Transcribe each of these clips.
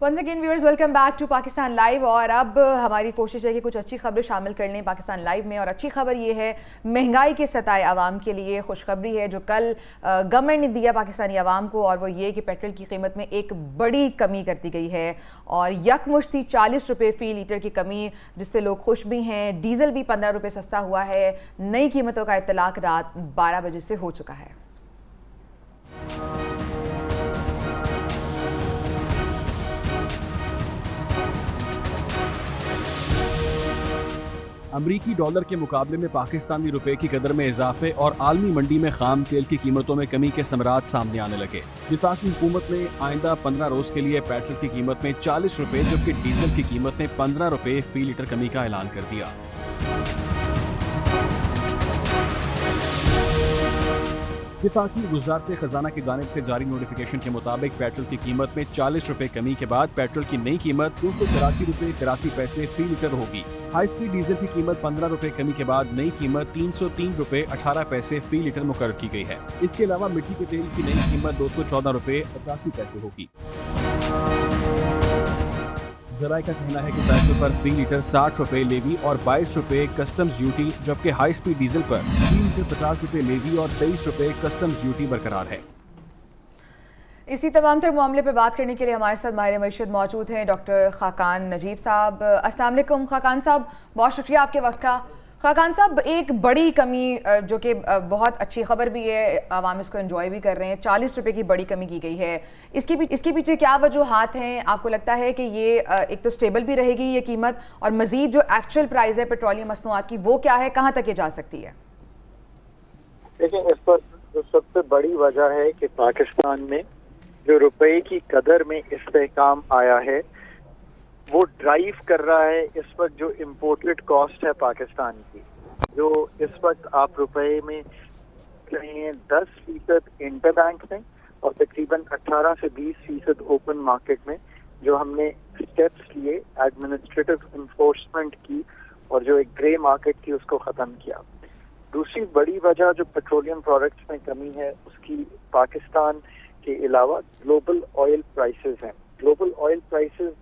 Once again viewers, welcome back to Pakistan live. और अब हमारी कोशिश है कि कुछ अच्छी खबरें शामिल कर लें पाकिस्तान लाइव में। और अच्छी खबर ये है, महंगाई के सताए आवाम के लिए खुशखबरी है जो कल गवर्नमेंट ने दिया पाकिस्तानी आवाम को, और वो ये कि पेट्रोल की कीमत में एक बड़ी कमी कर दी गई है और यकमुश्ती 40 रुपये फ़ी लीटर की कमी, जिससे लोग खुश भी हैं। डीजल भी 15 रुपये सस्ता हुआ है। नई कीमतों का इत्तलाक रात 12 बजे से हो चुका है। अमरीकी डॉलर के मुकाबले में पाकिस्तानी रुपए की कदर में इजाफे और आलमी मंडी में खाम तेल की कीमतों में कमी के समरात सामने आने लगे। वफाकी हुकूमत ने आइंदा 15 रोज के लिए पेट्रोल की कीमत में 40 रुपए जबकि डीजल की कीमत में 15 रुपए फी लीटर कमी का ऐलान कर दिया। वफाकी वजारत खजाना की जानिब से जारी नोटिफिकेशन के मुताबिक पेट्रोल की कीमत में 40 रुपए कमी के बाद पेट्रोल की नई कीमत 283 रुपए 83 पैसे फी लीटर होगी। हाई स्पीड डीजल की कीमत 15 रुपए कमी के बाद नई कीमत 303 रुपए 18 पैसे फी लीटर मुकर्रर की गई है। इसके अलावा मिट्टी के तेल की नई कीमत 214 रुपए 85 पैसे होगी। जराये का कहना है कि पेट्रोल पर फी लीटर 60 रुपए लेवी और 22 रुपए कस्टम्स ड्यूटी, जबकि हाई स्पीड डीजल पर फी लीटर 50 रुपए लेवी और 23 रुपए कस्टम्स ड्यूटी बरकरार है। इसी तमाम तर मामले पर बात करने के लिए हमारे साथ माहिर मईशत मौजूद हैं डॉक्टर खाकान नजीब साहब। अस्सलाम वालेकुम खाकान साहब, बहुत शुक्रिया आपके वक्त का। खाकान साहब, एक बड़ी कमी जो कि बहुत अच्छी खबर भी है, आवाम इसको एंजॉय भी कर रहे हैं, 40 रुपए की बड़ी कमी की गई है। इसके पीछे क्या वजूहात हैं? आपको लगता है कि ये एक तो स्टेबल भी रहेगी ये कीमत, और मजीद जो एक्चुअल प्राइस है पेट्रोलियम मसनूआत की वो क्या है, कहाँ तक ये जा सकती है? देखिए, इस पर जो सबसे बड़ी वजह है कि पाकिस्तान में जो रुपए की कदर में इस्तेहकाम आया है वो ड्राइव कर रहा है इस वक्त जो इम्पोर्टेड कॉस्ट है पाकिस्तान की। जो इस वक्त आप रुपए में रहे हैं 10% इंटरबैंक में और तकरीबन 18 से 20% ओपन मार्केट में, जो हमने स्टेप्स लिए एडमिनिस्ट्रेटिव इन्फोर्समेंट की और जो एक ग्रे मार्केट थी उसको ख़त्म किया। दूसरी बड़ी वजह जो पेट्रोलियम प्रोडक्ट्स में कमी है उसकी पाकिस्तान के अलावा ग्लोबल ऑयल प्राइसेस हैं। ग्लोबल ऑयल प्राइसेस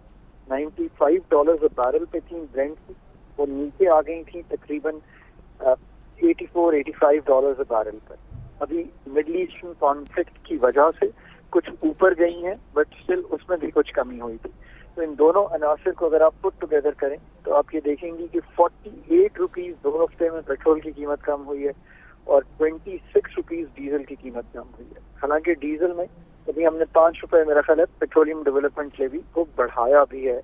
$95 बैरल पे थी ब्रेंट की, वो नीचे आ गई थी तकरीबन $84-85 बैरल पर। अभी मिडल ईस्टर्न कॉन्फ्लिक्ट की वजह से कुछ ऊपर गई हैं, बट स्टिल उसमें भी कुछ कमी हुई थी। तो इन दोनों अनासर को अगर आप पुट टुगेदर करें तो आप ये देखेंगे कि 48 रुपीज 2 हफ्ते में पेट्रोल की कीमत कम हुई है और 26 रुपीज डीजल की कीमत कम हुई है। हालांकि डीजल में अभी हमने 5 रुपए मेरा ख्याल है पेट्रोलियम डेवलपमेंट लेवी को बढ़ाया भी है,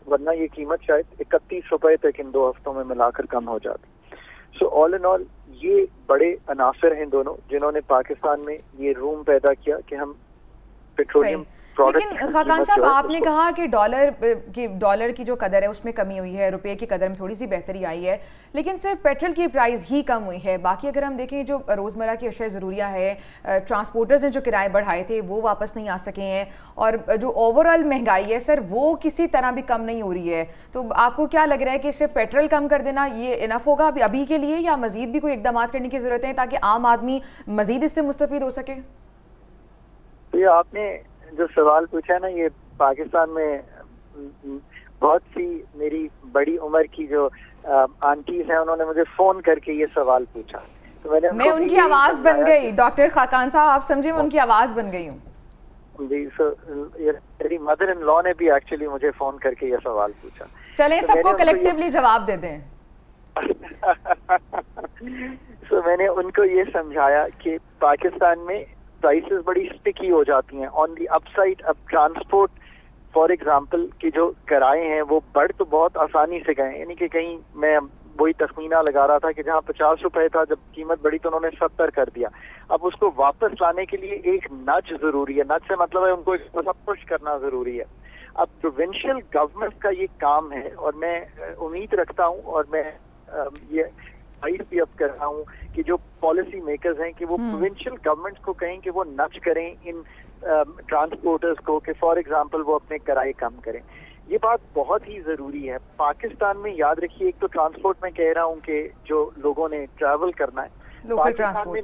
वरना ये कीमत शायद 31 रुपए तक इन 2 हफ्तों में मिलाकर कम हो जाती। सो ऑल इन ऑल ये बड़े अनासर हैं दोनों जिन्होंने पाकिस्तान में ये रूम पैदा किया कि हम पेट्रोलियम। लेकिन खाकान साहब, आपने कहा कि डॉलर की जो कदर है उसमें कमी हुई है, रुपए की कदर में थोड़ी सी बेहतरी आई है, लेकिन सिर्फ पेट्रोल की प्राइस ही कम हुई है। बाकी अगर हम देखें जो रोज़मर्रा की अशिया ज़रूरियाँ है, ट्रांसपोर्टर्स ने जो किराए बढ़ाए थे वो वापस नहीं आ सके हैं, और जो ओवरऑल महंगाई है सर वो किसी तरह भी कम नहीं हो रही है। तो आपको क्या लग रहा है कि सिर्फ पेट्रोल कम कर देना ये इनफ होगा अभी के लिए, या मजीद भी कोई इकदाम करने की ज़रूरत है ताकि आम आदमी मजीद इससे मुस्तफीद हो सके? ये आपने जो सवाल पूछा है ना, ये पाकिस्तान में बहुत सी मेरी बड़ी उम्र की जो आंटीज हैं उन्होंने मुझे फोन करके ये सवाल पूछा, तो मैं उनकी आवाज बन गई। डॉक्टर खाकान साहब, आप समझे, मैं उनकी आवाज बन गई हूँ जी। मेरी मदर इन लॉ ने भी एक्चुअली मुझे फोन करके ये सवाल पूछा। चलें, तो सबको कलेक्टिवली जवाब दे दें। तो मैंने उनको ये समझाया कि पाकिस्तान में प्राइसेस बड़ी स्टिकी हो जाती हैं। ऑन दी अपसाइड अब ट्रांसपोर्ट फॉर एग्जांपल की जो किराए हैं वो बढ़ तो बहुत आसानी से गए, यानी कि कहीं मैं वही तखमीना लगा रहा था कि जहाँ 50 रुपए था जब कीमत बढ़ी तो उन्होंने 70 कर दिया। अब उसको वापस लाने के लिए एक नज जरूरी है, नज से मतलब है उनको एक पुश करना जरूरी है। अब प्रोविंशियल गवर्नमेंट का ये काम है और मैं उम्मीद रखता हूँ और मैं ये भी अब कर रहा हूँ कि जो पॉलिसी मेकर्स हैं कि वो प्रोविंशियल गवर्नमेंट को कहें कि वो नच करें इन ट्रांसपोर्टर्स को कि फॉर एग्जांपल वो अपने किराए कम करें। ये बात बहुत ही जरूरी है। पाकिस्तान में याद रखिए, एक तो ट्रांसपोर्ट में कह रहा हूँ कि जो लोगों ने ट्रैवल करना है, पाकिस्तान में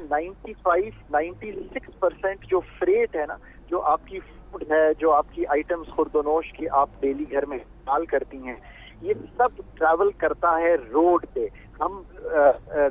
96% जो फ्रेट है ना, जो आपकी फूड है, जो आपकी आइटम्स खुर्दोनोश की आप डेली घर में इस्तेमाल करती हैं, ये सब ट्रैवल करता है रोड पे। हम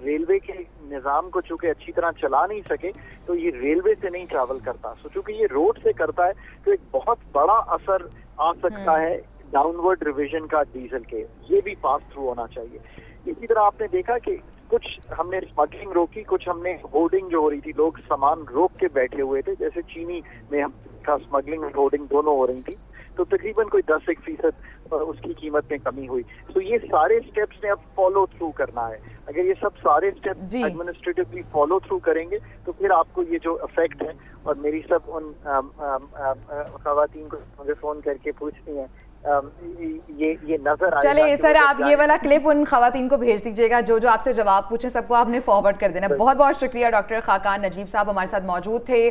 रेलवे के निज़ाम को चूंकि अच्छी तरह चला नहीं सके, तो ये रेलवे से नहीं ट्रैवल करता। सो चूंकि ये रोड से करता है, तो एक बहुत बड़ा असर आ सकता है डाउनवर्ड रिविजन का डीजल के। ये भी पास थ्रू होना चाहिए। इसी तरह आपने देखा कि कुछ हमने स्मगलिंग रोकी, कुछ हमने होर्डिंग जो हो रही थी, लोग सामान रोक के बैठे हुए थे, जैसे चीनी में हम का स्मगलिंग और होर्डिंग दोनों हो रही थी, तो तकरीबन कोई 10% उसकी कीमत में कमी हुई। तो ये सारे स्टेप्स ने अब फॉलो थ्रू करना है। अगर ये सब सारे स्टेप्स एडमिनिस्ट्रेटिवली फॉलो थ्रू करेंगे, तो फिर आपको ये जो इफेक्ट है, और मेरी सब उन खवातीन को मुझे फोन करके पूछती हैं, ये नजर आएगा। चलिए सर, आप ये वाला क्लिप उन खवातीन को भेज दीजिएगा जो जो आपसे जवाब पूछे, सबको आपने फॉरवर्ड कर देना। बहुत बहुत शुक्रिया। डॉक्टर खाकान नजीब साहब हमारे साथ मौजूद थे।